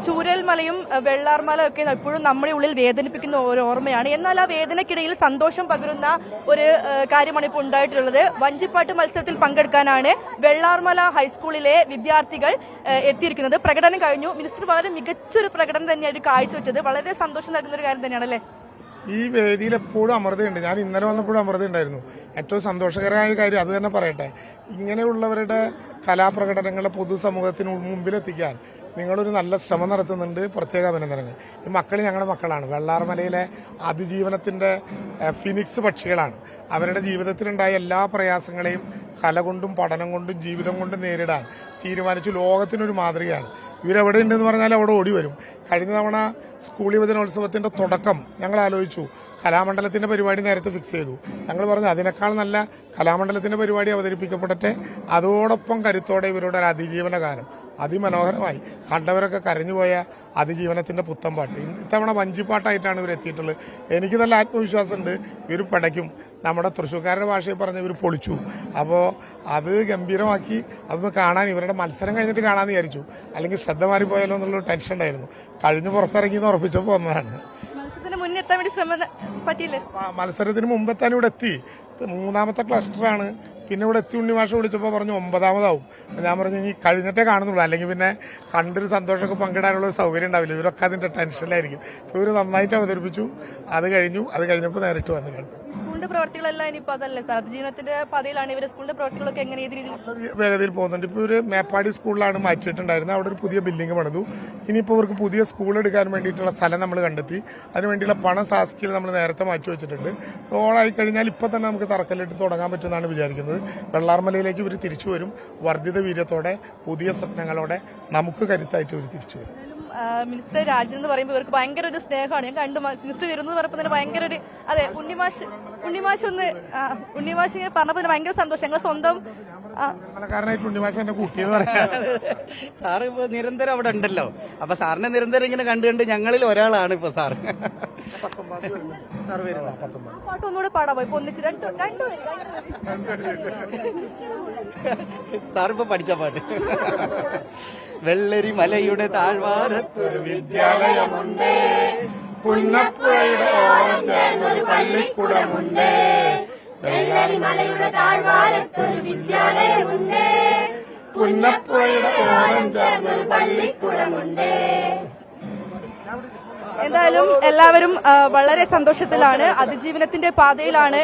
ചൂരൽമലയും വെള്ളാർമലയും ഒക്കെ എപ്പോഴും നമ്മുടെ ഉള്ളിൽ വേദനിപ്പിക്കുന്ന ഒരു ഓർമ്മയാണ്. എന്നാൽ ആ വേദനയ്ക്കിടയിൽ സന്തോഷം പകരുന്ന ഒരു കാര്യമാണ് ഇപ്പോൾ ഉണ്ടായിട്ടുള്ളത്. വഞ്ചിപ്പാട്ട് മത്സരത്തിൽ പങ്കെടുക്കാനാണ് വെള്ളാർമല ഹൈസ്കൂളിലെ വിദ്യാർത്ഥികൾ എത്തിയിരിക്കുന്നത്. പ്രകടനം കഴിഞ്ഞു. മിനിസ്റ്റർ വളരെ മികച്ചൊരു പ്രകടനം തന്നെയായിരുന്നു കാഴ്ചവെച്ചത്. വളരെ സന്തോഷം നൽകുന്ന ഒരു കാര്യം തന്നെയാണല്ലേ? ഈ വേദിയിൽ എപ്പോഴും അമൃതയുണ്ട്. ഞാൻ ഇന്നലെ വന്നപ്പോഴും അമൃത ഉണ്ടായിരുന്നു. ഏറ്റവും സന്തോഷകരമായ കാര്യം അത് തന്നെ പറയട്ടെ, ഇങ്ങനെയുള്ളവരുടെ കലാപ്രകടനങ്ങളെ പൊതുസമൂഹത്തിന് മുമ്പിലെത്തിക്കാൻ നിങ്ങളൊരു നല്ല ശ്രമം നടത്തുന്നുണ്ട്. പ്രത്യേക അഭിനന്ദനങ്ങൾ. ഈ മക്കൾ ഞങ്ങളുടെ മക്കളാണ്. വെള്ളാർമലയിലെ അതിജീവനത്തിന്റെ ഫിനിക്സ് പക്ഷികളാണ്. അവരുടെ ജീവിതത്തിലുണ്ടായ എല്ലാ പ്രയാസങ്ങളെയും കല കൊണ്ടും പഠനം കൊണ്ടും ജീവിതം കൊണ്ടും നേരിടാൻ തീരുമാനിച്ചു. ലോകത്തിനൊരു മാതൃകയാണ്. ഇവരെവിടെ ഉണ്ടെന്ന് പറഞ്ഞാൽ അവിടെ ഓടി വരും. കഴിഞ്ഞ തവണ സ്കൂൾ യുവജനോത്സവത്തിന്റെ തുടക്കം ഞങ്ങൾ ആലോചിച്ചു. കലാമണ്ഡലത്തിന്റെ പരിപാടി നേരത്തെ ഫിക്സ് ചെയ്തു. ഞങ്ങൾ പറഞ്ഞു അതിനേക്കാൾ നല്ല കലാമണ്ഡലത്തിന്റെ പരിപാടി അവതരിപ്പിക്കപ്പെടട്ടെ. അതോടൊപ്പം കരുത്തോടെ ഇവരുടെ ഒരു അതിജീവന ഗാനം അതിമനോഹരമായി. കണ്ടവരൊക്കെ കരഞ്ഞുപോയ അതിജീവനത്തിന്റെ പുത്തൻപാട്ട്. ഇത്തവണ വഞ്ചിപ്പാട്ടായിട്ടാണ് ഇവർ എത്തിയിട്ടുള്ളത്. എനിക്ക് നല്ല ആത്മവിശ്വാസമുണ്ട് ഇവർ പടയ്ക്കും. നമ്മുടെ തൃശ്ശൂർക്കാരുടെ ഭാഷയിൽ പറഞ്ഞ് ഇവർ പൊളിച്ചു. അപ്പോൾ അത് ഗംഭീരമാക്കി. അതൊന്ന് കാണാൻ ഇവരുടെ മത്സരം കഴിഞ്ഞിട്ട് കാണാമെന്ന് വിചാരിച്ചു. അല്ലെങ്കിൽ ശ്രദ്ധ മാറിപ്പോയാലോ എന്നുള്ളൊരു ടെൻഷൻ ഉണ്ടായിരുന്നു. കഴിഞ്ഞ് പുറത്തിറങ്ങി എന്ന് ഉറപ്പിച്ചപ്പോൾ വന്നതാണ്. മത്സരത്തിന് മുമ്പെത്താൻ ഇവിടെ എത്തി. മൂന്നാമത്തെ ക്ലസ്റ്ററാണ്. പിന്നെ ഇവിടെ എത്തി ഉണ്ണിമാഷ വിളിച്ചപ്പോൾ പറഞ്ഞു 9ാമതാവും. ഞാൻ പറഞ്ഞു ഇനി കഴിഞ്ഞിട്ടേ കാണുന്നുള്ളൂ, അല്ലെങ്കിൽ പിന്നെ കണ്ടൊരു സന്തോഷമൊക്കെ പങ്കിടാനുള്ള സൗകര്യം ഉണ്ടാവില്ല. ഇവരൊക്കെ അതിന്റെ ടെൻഷനിലായിരിക്കും. ഇവർ നന്നായിട്ട് അവതരിപ്പിച്ചു. അത് കഴിഞ്ഞപ്പോൾ നേരിട്ട് വന്നു കണ്ടു. സ്കൂളിന്റെ പ്രവർത്തികളെല്ലാം ഇനിയിപ്പോൾ അതല്ലേ സാർ, ജീവനത്തിന്റെ പാതയിലാണ് ഇവര്. സ്കൂളിന്റെ പ്രവർത്തികളൊക്കെ എങ്ങനെ ഏത് രീതിയിൽ വേഗതയിൽ പോകുന്നുണ്ട്. ഇപ്പോൾ ഒരു മേപ്പാടി സ്കൂളിലാണ് മാറ്റിയിട്ടുണ്ടായിരുന്നത്. അവിടെ ഒരു പുതിയ ബിൽഡിംഗ് പണിതു. ഇനിയിപ്പോൾ അവർക്ക് പുതിയ സ്കൂൾ എടുക്കാൻ വേണ്ടിയിട്ടുള്ള സ്ഥലം നമ്മൾ കണ്ടെത്തി. അതിനുവേണ്ടിയുള്ള പണം സാസ്കിൽ നമ്മൾ നേരത്തെ മാറ്റി വെച്ചിട്ടുണ്ട്. റോളായി കഴിഞ്ഞാൽ ഇപ്പം തന്നെ നമുക്ക് തറക്കല്ലിട്ട് തുടങ്ങാൻ പറ്റുമെന്നാണ് വിചാരിക്കുന്നത്. വെള്ളാർമലയിലേക്ക് ഇവർ തിരിച്ചു വരും. വർദ്ധിത വീര്യത്തോടെ പുതിയ സ്വപ്നങ്ങളോടെ നമുക്ക് കരുത്തായിട്ട് ഇവർ തിരിച്ചു വരും. മിനിസ്റ്റർ രാജൻ എന്ന് പറയുമ്പോൾ ഇവർക്ക് ഭയങ്കര ഒരു സ്നേഹമാണ്. ഞാൻ കണ്ടു മിനിസ്റ്റർ വരുന്നത് പറഞ്ഞപ്പോൾ തന്നെ ഭയങ്കര ഒരു അതെ ഉണ്ണിമാഷ് പറഞ്ഞപ്പോൾ തന്നെ ഭയങ്കര സന്തോഷം. ഞങ്ങൾ സ്വന്തം സാറ് ഇപ്പൊ നിരന്തരം അവിടെ ഉണ്ടല്ലോ. അപ്പൊ സാറിനെ നിരന്തരം ഇങ്ങനെ കണ്ട് ഞങ്ങളിൽ ഒരാളാണ് ഇപ്പൊ സാർ. പാട്ട് ഒന്നുകൂടെ പാടാമോ? ഇപ്പൊ ഒന്നിച്ച് സാറിപ്പോ പഠിച്ച പാട്ട്. വെള്ളരി മലയുടെ താഴ്വാരത്തൊരു വിദ്യാലയമുണ്ട്, പുന്നപ്പുഴയുടെ ഓരം ചേർന്നൊരു പള്ളിക്കൂടമുണ്ട്. വെള്ളരിമലയുടെ താഴ്വാരത്തൊരു വിദ്യാലയമുണ്ട്, പുന്നപ്പുഴയുടെ ഓരം ചേർന്നൊരു പള്ളിക്കൂടമുണ്ട്. എന്തായാലും എല്ലാവരും വളരെ സന്തോഷത്തിലാണ്. അതിജീവനത്തിന്റെ പാതയിലാണ്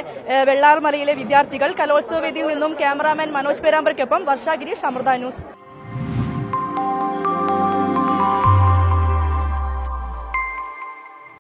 വെള്ളാർമലയിലെ വിദ്യാർത്ഥികൾ. കലോത്സവ വേദിയിൽ നിന്നും ക്യാമറാമാൻ മനോജ് പേരാമ്പർക്കൊപ്പം വർഷ ഗിരീഷ്, അമൃത ന്യൂസ്.